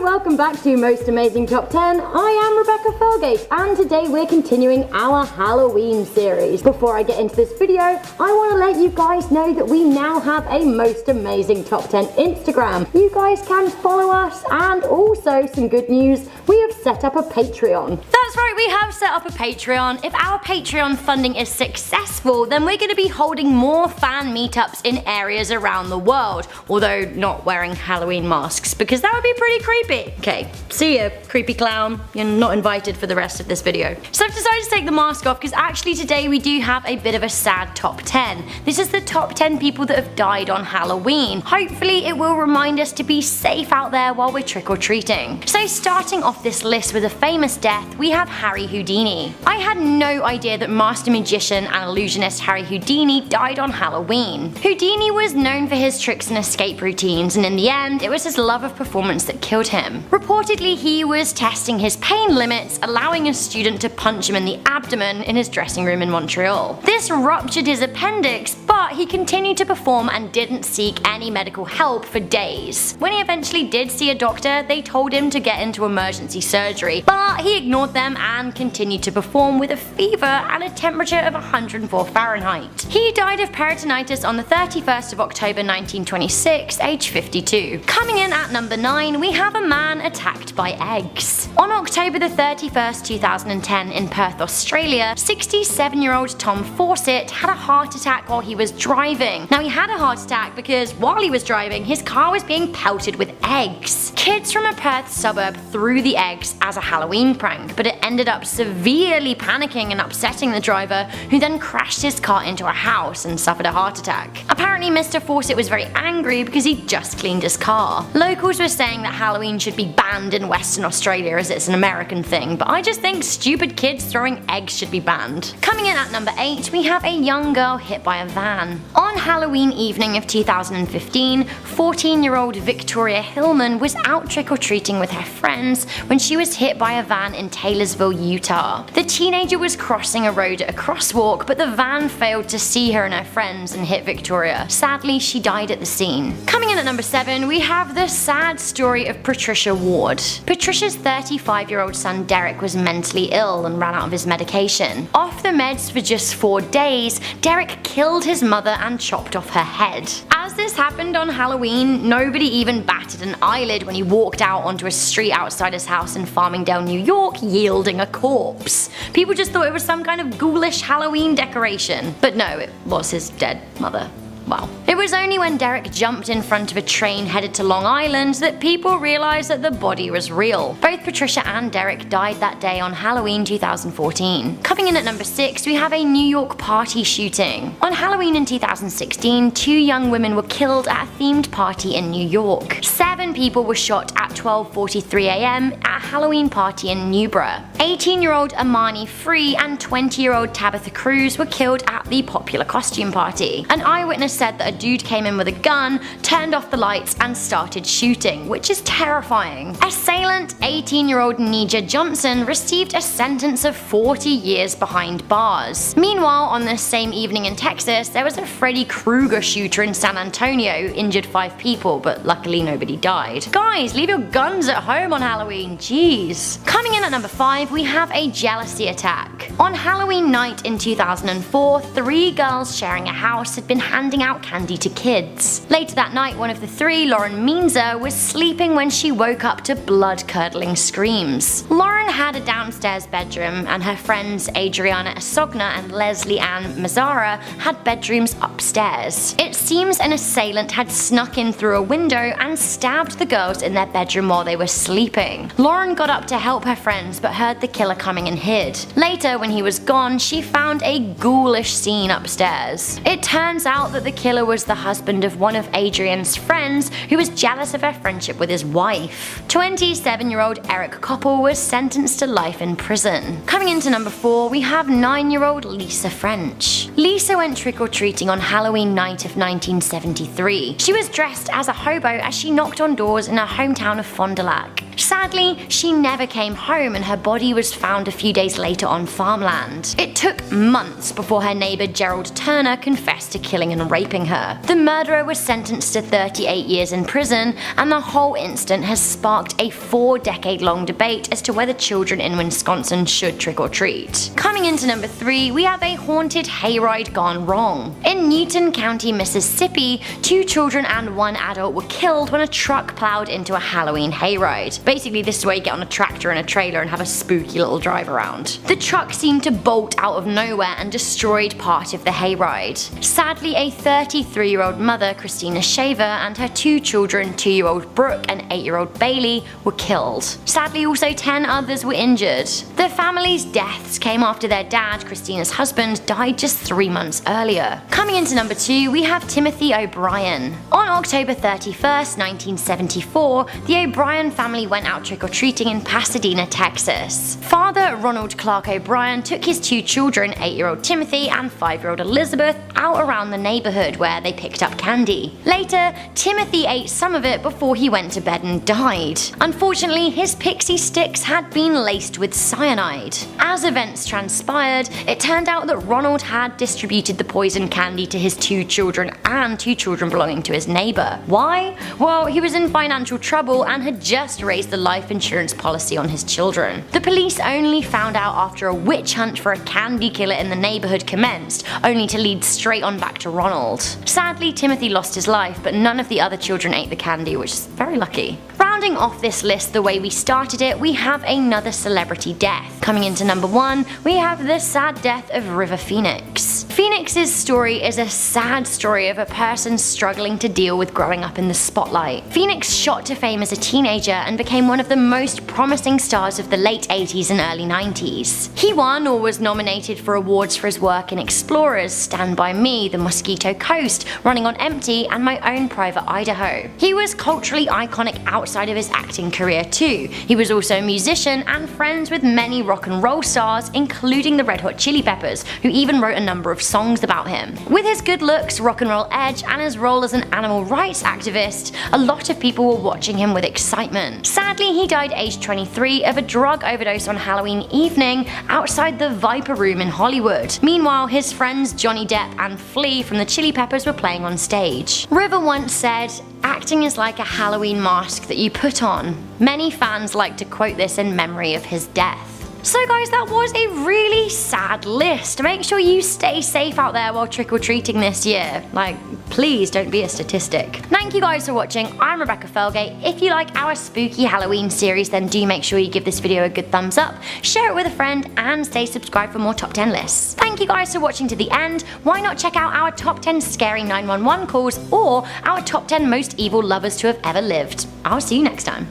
and welcome back to Most Amazing Top 10. I am Rebecca Felgate, and today we're continuing our Halloween series. Before I get into this video, I want to let you guys know that we now have a Most Amazing Top 10 Instagram. You guys can follow us, and also some good news, we have set up a Patreon. That's right, we have set up a Patreon. If our Patreon funding is successful, then we're going to be holding more fan meetups in areas around the world, although not wearing Halloween masks, because that would be pretty creepy. Okay, see ya, creepy clown. You're not invited for the rest of this video. So I've decided to take the mask off because actually today we do have a bit of a sad top 10. This is the top 10 people that have died on Halloween. Hopefully it will remind us to be safe out there while we're trick-or-treating. So starting off this list with a famous death, we have Harry Houdini. I had no idea that master magician and illusionist Harry Houdini died on Halloween. Houdini was known for his tricks and escape routines, and in the end, it was his love of performance that killed him. Reportedly, he was testing his pain limits, allowing a student to punch him in the abdomen in his dressing room in Montreal. This ruptured his appendix, but he continued to perform and didn't seek any medical help for days. When he eventually did see a doctor, they told him to get into emergency surgery, but he ignored them and continued to perform with a fever and a temperature of 104 Fahrenheit. He died of peritonitis on the 31st of October 1926, age 52. Coming in at number 9, we have a man attacked by eggs. On October the 31st, 2010 in Perth, Australia, 67-year-old Tom Fawcett had a heart attack while he was driving. Now he had a heart attack because while he was driving, his car was being pelted with eggs. Kids from a Perth suburb threw the eggs as a Halloween prank, but it ended up severely panicking and upsetting the driver, who then crashed his car into a house and suffered a heart attack. Apparently Mr. Fawcett was very angry because he just cleaned his car. Locals were saying that Halloween should be banned in Western Australia as it's an American thing, but I just think stupid kids throwing eggs should be banned. Coming in at number 8, we have a young girl hit by a van. On Halloween evening of 2015, 14-year-old Victoria Hillman was out trick-or-treating with her friends when she was hit by a van in Taylorsville, Utah. The teenager was crossing a road at a crosswalk, but the van failed to see her and her friends and hit Victoria. Sadly, she died at the scene. Coming in at number 7, we have the sad story of Patricia Ward. Patricia's 35-year-old son Derek was mentally ill and ran out of his medication. Off the meds for just 4 days, Derek killed his mother and chopped off her head. As this happened on Halloween, nobody even batted an eyelid when he walked out onto a street outside his house in Farmingdale, New York, yielding a corpse. People just thought it was some kind of ghoulish Halloween decoration. But no, it was his dead mother. Wow. It was only when Derek jumped in front of a train headed to Long Island that people realized that the body was real. Both Patricia and Derek died that day on Halloween 2014. Coming in at number 6, we have a New York party shooting. On Halloween in 2016, 2 young women were killed at a themed party in New York. 7 people were shot at 12:43 a.m. at a Halloween party in Newborough. 18-year-old Amani Free and 20-year-old Tabitha Cruz were killed at the popular costume party. An eyewitness said that a dude came in with a gun, turned off the lights and started shooting, which is terrifying. Assailant 18-year-old Nija Johnson received a sentence of 40 years behind bars. Meanwhile, on this same evening in Texas, there was a Freddy Krueger shooter in San Antonio, injured 5 people, but luckily nobody died. Guys, leave your guns at home on Halloween, jeez. Coming in at number 5, we have a jealousy attack. On Halloween night in 2004, 3 girls sharing a house had been handing out candy to kids. Later that night, one of the 3, Lauren Meanzer, was sleeping when she woke up to blood-curdling screams. Lauren had a downstairs bedroom, and her friends Adriana Asogna and Leslie Ann Mazzara had bedrooms upstairs. It seems an assailant had snuck in through a window and stabbed the girls in their bedroom while they were sleeping. Lauren got up to help her friends but heard the killer coming and hid. Later, when he was gone, she found a ghoulish scene upstairs. It turns out that the killer was the husband of one of Adrian's friends who was jealous of her friendship with his wife. 27-year-old Eric Koppel was sentenced to life in prison. Coming into number 4, we have 9-year-old Lisa French. Lisa went trick-or-treating on Halloween night of 1973. She was dressed as a hobo as she knocked on doors in her hometown of Fond du Lac. Sadly, she never came home and her body was found a few days later on farmland. It took months before her neighbor Gerald Turner confessed to killing and raping her. The murderer was sentenced to 38 years in prison, and the whole incident has sparked a 4-decade-long debate as to whether children in Wisconsin should trick or treat. Coming into number 3, we have a haunted hayride gone wrong. In Newton County, Mississippi, 2 children and 1 adult were killed when a truck plowed into a Halloween hayride. Basically, this is where you get on a tractor and a trailer and have a spooky little drive around. The truck seemed to bolt out of nowhere and destroyed part of the hayride. Sadly, a 33-year-old mother, Christina Shaver, and her 2 children, 2-year-old Brooke and 8-year-old Bailey, were killed. Sadly, also 10 others were injured. The family's deaths came after their dad, Christina's husband, died just 3 months earlier. Coming into number 2, we have Timothy O'Brien. On October 31st, 1974, the O'Brien family went out trick-or-treating in Pasadena, Texas. Father Ronald Clark O'Brien took his 2 children, 8-year-old Timothy and 5-year-old Elizabeth, out around the neighborhood where they picked up candy. Later, Timothy ate some of it before he went to bed and died. Unfortunately, his pixie sticks had been laced with cyanide. As events transpired, it turned out that Ronald had distributed the poison candy to his 2 children and 2 children belonging to his neighbor. Why? Well, he was in financial trouble and had just raised the life insurance policy on his children. The police only found out after a witch hunt for a candy killer in the neighborhood commenced, only to lead straight on back to Ronald. Sadly, Timothy lost his life, but none of the other children ate the candy, which is very lucky. Rounding off this list the way we started it, we have another celebrity death. Coming into number 1, we have the sad death of River Phoenix. Phoenix's story is a sad story of a person struggling to deal with growing up in the spotlight. Phoenix shot to fame as a teenager and became one of the most promising stars of the late 80s and early 90s. He won or was nominated for awards for his work in Explorers, Stand By Me, The Mosquito Coast, Running on Empty, and My Own Private Idaho. He was culturally iconic outside of his acting career too. He was also a musician and friends with many rock and roll stars, including the Red Hot Chili Peppers, who even wrote a number of songs about him. With his good looks, rock and roll edge, and his role as an animal rights activist, a lot of people were watching him with excitement. Sadly, he died aged 23 of a drug overdose on Halloween evening outside the Viper Room in Hollywood. Meanwhile, his friends Johnny Depp and Flea from the Chili Peppers were playing on stage. River once said, "Acting is like a Halloween mask that you put on." Many fans like to quote this in memory of his death. So guys, that was a really sad list. Make sure you stay safe out there while trick-or-treating this year. Like, please don't be a statistic. Thank you guys for watching. I'm Rebecca Felgate. If you like our spooky Halloween series, then do make sure you give this video a good thumbs up, share it with a friend, and stay subscribed for more top 10 lists. Thank you guys for watching to the end. Why not check out our top 10 scary 911 calls or our top 10 most evil lovers to have ever lived. I'll see you next time.